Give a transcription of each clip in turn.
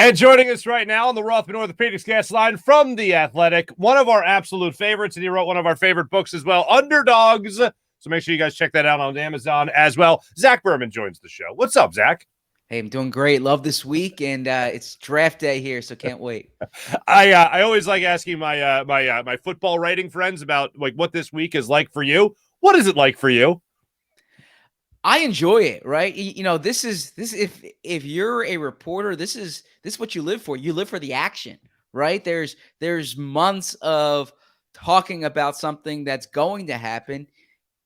And joining us right now on the Rothman Orthopedics Guest Line from The Athletic, one of our absolute favorites, and he wrote one of our favorite books as well, Underdogs. So make sure you guys check that out on Amazon as well. Zach Berman joins the show. What's up, Zach? Hey, I'm doing great. Love this week, and it's draft day here, so can't wait. I always like asking my football writing friends about like what this week is like for you. What is it like for you? I enjoy it, right? This is if you're a reporter, this is what you live for. You live for the action, right? There's months of talking about something that's going to happen.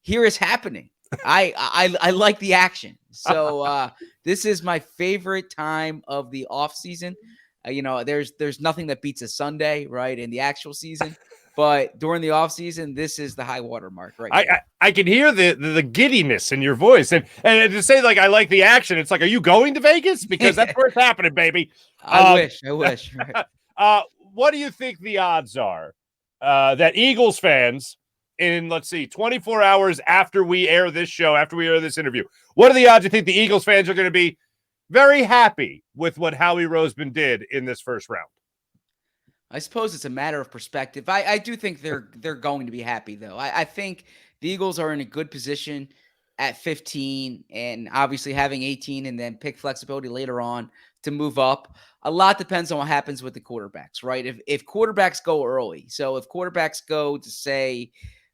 Here is happening. I like the action. So this is my favorite time of the off season. There's nothing that beats a Sunday, right, in the actual season. But during the offseason, this is the high water mark, right? I can hear the giddiness in your voice. And to say, like, I like the action, it's like, are you going to Vegas? Because that's where it's happening, baby. I wish. Right. What do you think the odds are that Eagles fans in, let's see, 24 hours after we air this show, after we air this interview, what are the odds you think the Eagles fans are going to be very happy with what Howie Roseman did in this first round? I suppose it's a matter of perspective. I do think they're going to be happy, though. I think the Eagles are in a good position at 15 and obviously having 18 and then pick flexibility later on to move up. A lot depends on what happens with the quarterbacks, right? If quarterbacks go early, so if quarterbacks go to, say,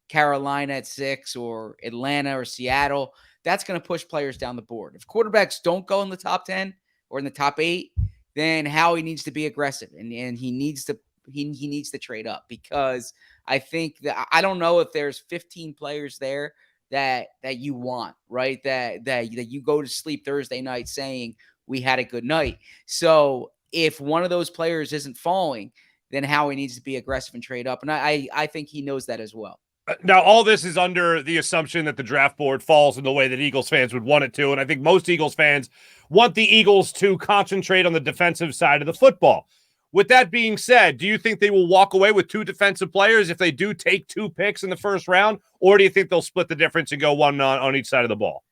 Carolina at 6 or Atlanta or Seattle, that's going to push players down the board. If quarterbacks don't go in the top 10 or in the top 8, then Howie needs to be aggressive and he needs to trade up, because I think that I don't know if there's 15 players there that you want, right? That you go to sleep Thursday night saying we had a good night. So if one of those players isn't falling, then Howie needs to be aggressive and trade up. And I think he knows that as well. Now, all this is under the assumption that the draft board falls in the way that Eagles fans would want it to. And I think most Eagles fans want the Eagles to concentrate on the defensive side of the football. With that being said, do you think they will walk away with 2 defensive players if they do take 2 picks in the first round? Or do you think they'll split the difference and go one on each side of the ball?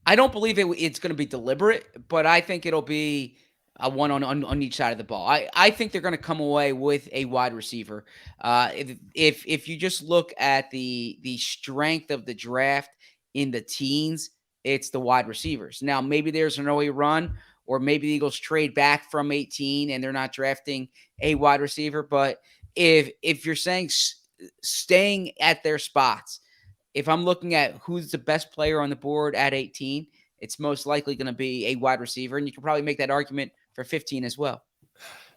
I don't believe it's going to be deliberate, but I think it'll be a one on each side of the ball. I think they're going to come away with a wide receiver. If you just look at the strength of the draft in the teens, it's the wide receivers. Now, maybe there's an early run, or maybe the Eagles trade back from 18 and they're not drafting a wide receiver. But if you're saying staying at their spots, if I'm looking at who's the best player on the board at 18, it's most likely going to be a wide receiver. And you can probably make that argument for 15 as well.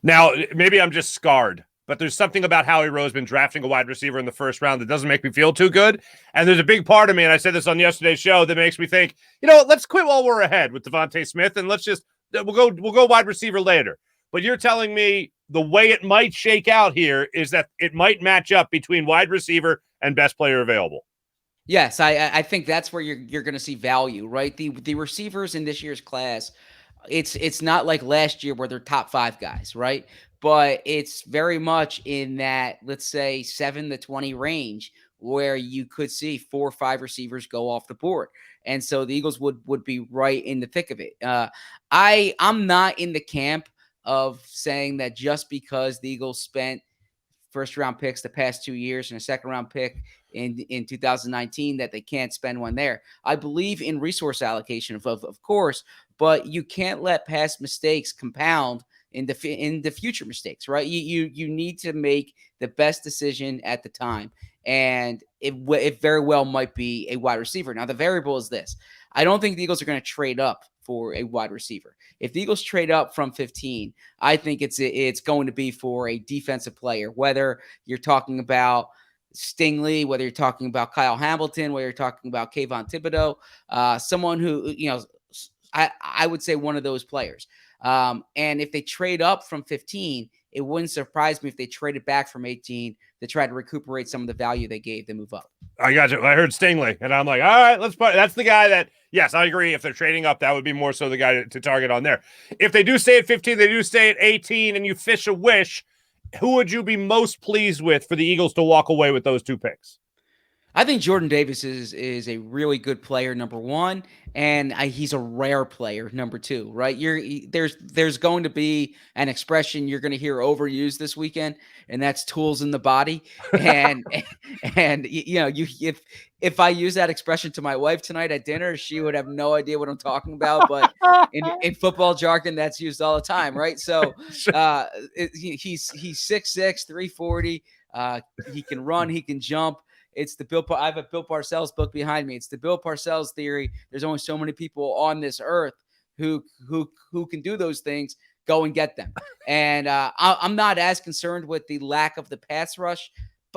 Now, maybe I'm just scarred, but there's something about Howie Roseman drafting a wide receiver in the first round that doesn't make me feel too good. And there's a big part of me, and I said this on yesterday's show, that makes me think, let's quit while we're ahead with Devontae Smith, and we'll go wide receiver later. But you're telling me the way it might shake out here is that it might match up between wide receiver and best player available. Yes, I think that's where you're going to see value, right? The receivers in this year's class, it's not like last year where they're top 5 guys, right? But it's very much in that, let's say, 7 to 20 range where you could see 4 or 5 receivers go off the board. And so the Eagles would be right in the thick of it. I'm not in the camp of saying that just because the Eagles spent first-round picks the past 2 years and a second-round pick in 2019 that they can't spend one there. I believe in resource allocation, of course, but you can't let past mistakes compound in the future mistakes, right? You need to make the best decision at the time, and it very well might be a wide receiver. Now, the variable is this. I don't think the Eagles are going to trade up for a wide receiver. If the Eagles trade up from 15, I think it's going to be for a defensive player, whether you're talking about Stingley, whether you're talking about Kyle Hamilton, whether you're talking about Kayvon Thibodeaux, someone who, I would say one of those players. And if they trade up from 15, it wouldn't surprise me if they traded back from 18 to try to recuperate some of the value they gave to move up. I got you. I heard Stingley, and I'm like, all right, let's put. That's the guy that, yes, I agree. If they're trading up, that would be more so the guy to target on there. If they do stay at 15, they do stay at 18, and you fish a wish, who would you be most pleased with for the Eagles to walk away with those 2 picks? I think Jordan Davis is a really good player, number one, and he's a rare player, number two. Right? There's going to be an expression you're going to hear overused this weekend, and that's tools in the body. And and you if I use that expression to my wife tonight at dinner, she would have no idea what I'm talking about. But in football jargon, that's used all the time, right? So he's 6'6", 340. He can run, he can jump. It's the I have a Bill Parcells book behind me. It's the Bill Parcells theory. There's only so many people on this earth who can do those things. Go and get them. And I'm not as concerned with the lack of the pass rush.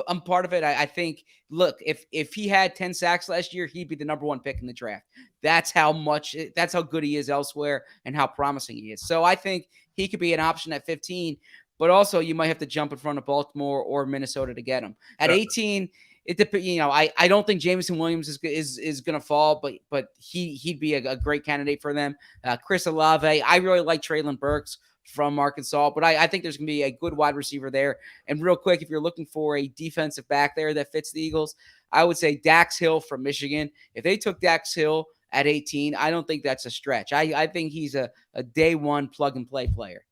I'm part of it. I think, look, if he had 10 sacks last year, he'd be the number one pick in the draft. That's how good he is elsewhere and how promising he is. So I think he could be an option at 15, but also you might have to jump in front of Baltimore or Minnesota to get him. At 18, I don't think Jameson Williams is going to fall, but he'd be a great candidate for them. Chris Olave, I really like Treylon Burks from Arkansas, but I think there's going to be a good wide receiver there. And real quick, if you're looking for a defensive back there that fits the Eagles, I would say Dax Hill from Michigan. If they took Dax Hill at 18, I don't think that's a stretch. I think he's a day one plug and play player.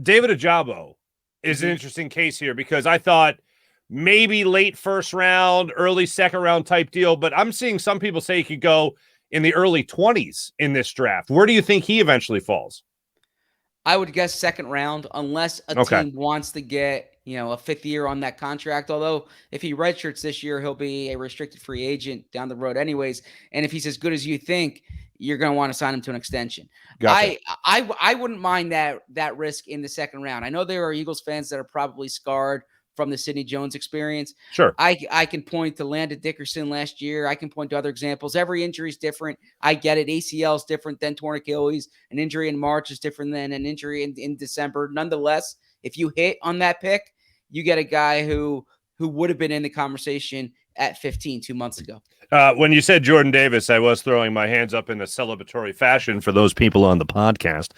David Ojabo is an interesting case here because I thought maybe late first round, early second round type deal, but I'm seeing some people say he could go in the early 20s in this draft. Where do you think he eventually falls? I would guess second round, unless a team wants to get, a fifth year on that contract. Although if he redshirts this year, he'll be a restricted free agent down the road anyways. And if he's as good as you think, you're going to want to sign him to an extension. Gotcha. I wouldn't mind that risk in the second round. I know there are Eagles fans that are probably scarred from the Sidney Jones experience. Sure. I can point to Landon Dickerson last year. I can point to other examples. Every injury is different. I get it. ACL is different than torn Achilles. An injury in March is different than an injury in December. Nonetheless, if you hit on that pick, you get a guy who would have been in the conversation at 15 2 months ago. When you said Jordan Davis, I was throwing my hands up in a celebratory fashion for those people on the podcast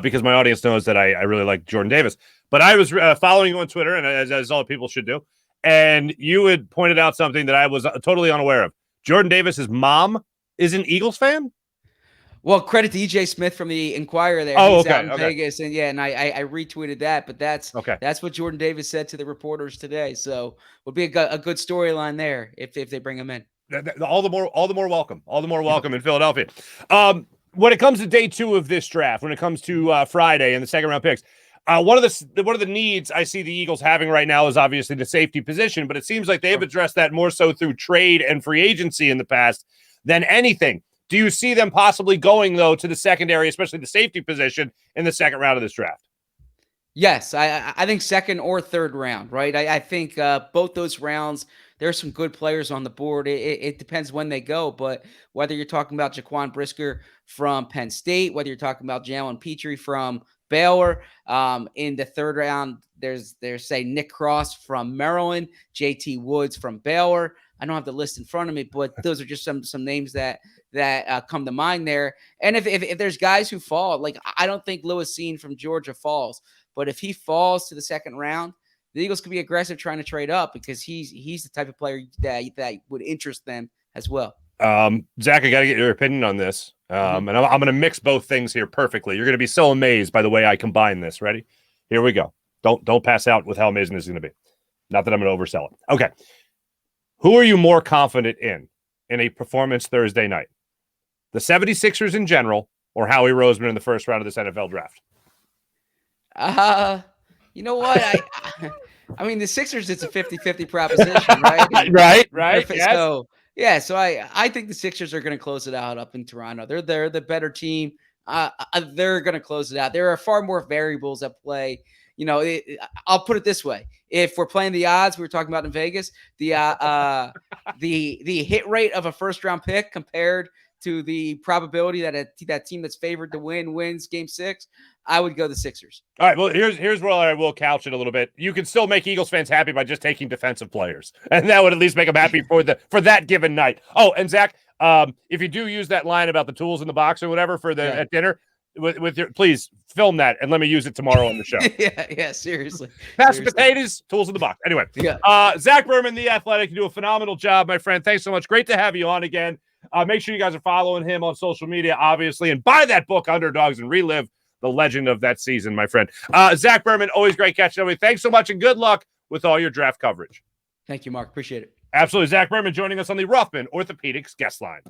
because my audience knows that I really like Jordan Davis. But I was following you on Twitter, and as all people should do, and you had pointed out something that I was totally unaware of. Jordan Davis's mom is an Eagles fan? Well, credit to EJ Smith from the Inquirer there. He's out in Vegas, and I retweeted that. But that's what Jordan Davis said to the reporters today. So would be a good storyline there if they bring him in. All the more welcome. All the more welcome in Philadelphia. When it comes to day 2 of this draft, when it comes to Friday and the second round picks, one of the needs I see the Eagles having right now is obviously the safety position, but it seems like they've addressed that more so through trade and free agency in the past than anything. Do you see them possibly going, though, to the secondary, especially the safety position, in the second round of this draft? Yes, I think second or third round, right? I think both those rounds, there's some good players on the board. It depends when they go, but whether you're talking about Jaquan Brisker from Penn State, whether you're talking about Jalen Petrie from Baylor, in the third round, there's say Nick Cross from Maryland, JT Woods from Baylor. I don't have the list in front of me, but those are just some names that come to mind there. And if there's guys who fall, like I don't think Lewis Cine from Georgia falls, but if he falls to the second round, the Eagles could be aggressive trying to trade up because he's the type of player that would interest them as well. Zach, I got to get your opinion on this. And I'm going to mix both things here perfectly. You're going to be so amazed by the way I combine this. Ready? Here we go. Don't pass out with how amazing this is going to be. Not that I'm going to oversell it. Okay. Who are you more confident in a performance Thursday night? The 76ers in general or Howie Roseman in the first round of this NFL draft? You know what? I mean, the Sixers, it's a 50-50 proposition, right? Right. Yes. So I think the Sixers are going to close it out up in Toronto. They're the better team. They're going to close it out. There are far more variables at play. I'll put it this way: if we're playing the odds we were talking about in Vegas, the hit rate of a first round pick compared to the probability that that team that's favored to win wins Game 6, I would go the Sixers. All right. Well, here's where I will couch it a little bit. You can still make Eagles fans happy by just taking defensive players, and that would at least make them happy for that given night. Oh, and Zach, if you do use that line about the tools in the box or whatever at dinner, with your, please film that and let me use it tomorrow on the show. yeah, seriously. Pass the potatoes, tools in the box. Anyway, Zach Berman, The Athletic, you do a phenomenal job, my friend. Thanks so much. Great to have you on again. Make sure you guys are following him on social media, obviously, and buy that book, Underdogs, and relive the legend of that season, my friend. Zach Berman, always great catching up. Thanks so much, and good luck with all your draft coverage. Thank you, Mark. Appreciate it. Absolutely. Zach Berman joining us on the Rothman Orthopedics Guest Line.